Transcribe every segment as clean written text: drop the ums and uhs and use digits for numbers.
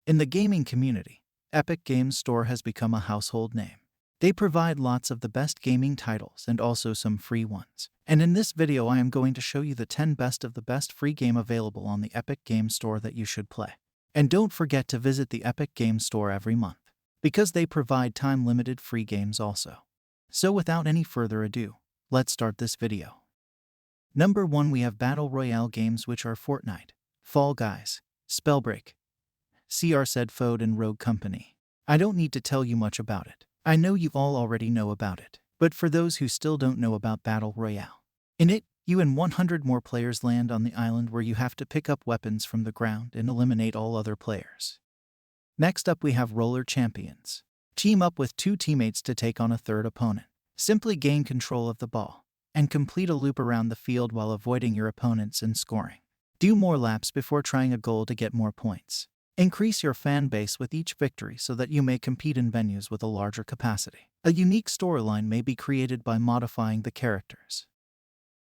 In the gaming community, Epic Games Store has become a household name. They provide lots of the best gaming titles and also some free ones. And in this video I am going to show you the 10 best of the best free game available on the Epic Games Store that you should play. And don't forget to visit the Epic Games Store every month, because they provide time-limited free games also. So without any further ado, let's start this video. Number 1, we have Battle Royale games, which are Fortnite, Fall Guys, Spellbreak, CR and Rogue Company. I don't need to tell you much about it. I know you all already know about it. But for those who still don't know about Battle Royale, in it, you and 100 more players land on the island where you have to pick up weapons from the ground and eliminate all other players. Next up we have Roller Champions. Team up with 2 teammates to take on a third opponent. Simply gain control of the ball and complete a loop around the field while avoiding your opponents and scoring. Do more laps before trying a goal to get more points. Increase your fan base with each victory so that you may compete in venues with a larger capacity. A unique storyline may be created by modifying the characters.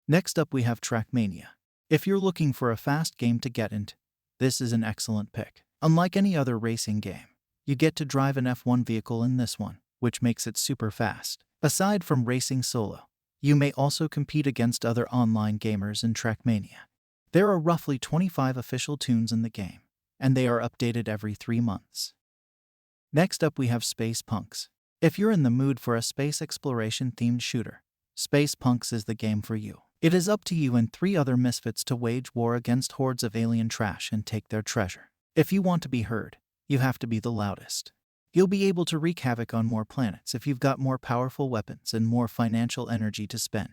Next up we have Trackmania. If you're looking for a fast game to get into, this is an excellent pick. Unlike any other racing game, you get to drive an F1 vehicle in this one, which makes it super fast. Aside from racing solo, you may also compete against other online gamers in Trackmania. There are roughly 25 official tunes in the game, and they are updated every 3 months. Next up we have Space Punks. If you're in the mood for a space exploration-themed shooter, Space Punks is the game for you. It is up to you and 3 other misfits to wage war against hordes of alien trash and take their treasure. If you want to be heard, you have to be the loudest. You'll be able to wreak havoc on more planets if you've got more powerful weapons and more financial energy to spend.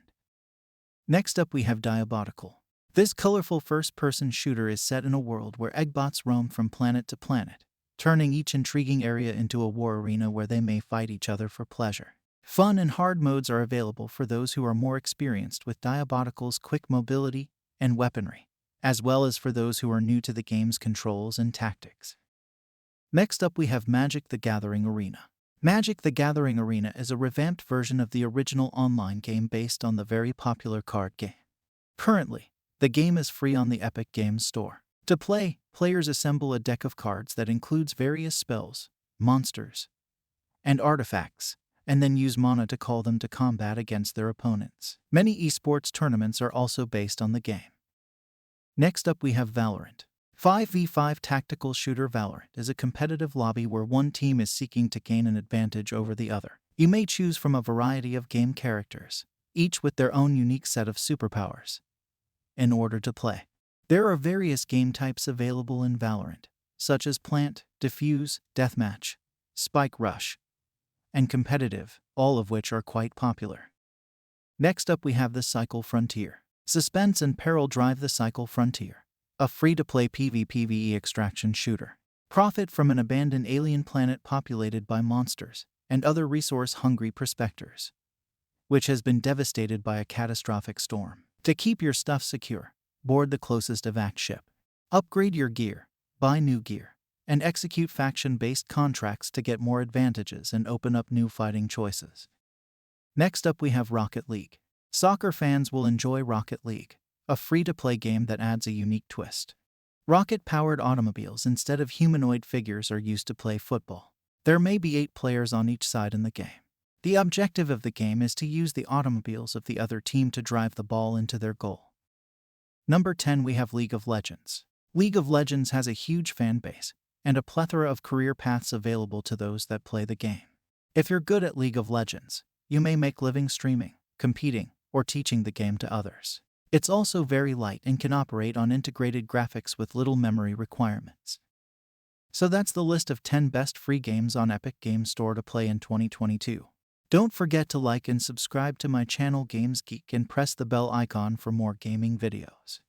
Next up we have Diabotical. This colorful first-person shooter is set in a world where eggbots roam from planet to planet, turning each intriguing area into a war arena where they may fight each other for pleasure. Fun and hard modes are available for those who are more experienced with Diabotical's quick mobility and weaponry, as well as for those who are new to the game's controls and tactics. Next up we have Magic: The Gathering Arena. Magic: The Gathering Arena is a revamped version of the original online game based on the very popular card game. Currently, the game is free on the Epic Games Store. To play, players assemble a deck of cards that includes various spells, monsters, and artifacts, and then use mana to call them to combat against their opponents. Many esports tournaments are also based on the game. Next up we have Valorant. 5v5 tactical shooter. Valorant is a competitive lobby where one team is seeking to gain an advantage over the other. You may choose from a variety of game characters, each with their own unique set of superpowers, in order to play. There are various game types available in Valorant, such as Plant, Defuse, Deathmatch, Spike Rush, and Competitive, all of which are quite popular. Next up we have the Cycle Frontier. Suspense and peril drive the Cycle Frontier, a free-to-play PvPvE extraction shooter. Profit from an abandoned alien planet populated by monsters and other resource-hungry prospectors, which has been devastated by a catastrophic storm. To keep your stuff secure, board the closest evac ship. Upgrade your gear, buy new gear, and execute faction-based contracts to get more advantages and open up new fighting choices. Next up we have Rocket League. Soccer fans will enjoy Rocket League, a free-to-play game that adds a unique twist. Rocket-powered automobiles instead of humanoid figures are used to play football. There may be 8 players on each side in the game. The objective of the game is to use the automobiles of the other team to drive the ball into their goal. Number 10, we have League of Legends. League of Legends has a huge fan base and a plethora of career paths available to those that play the game. If you're good at League of Legends, you may make living streaming, competing, or teaching the game to others. It's also very light and can operate on integrated graphics with little memory requirements. So that's the list of 10 best free games on Epic Games Store to play in 2022. Don't forget to like and subscribe to my channel Games Geek and press the bell icon for more gaming videos.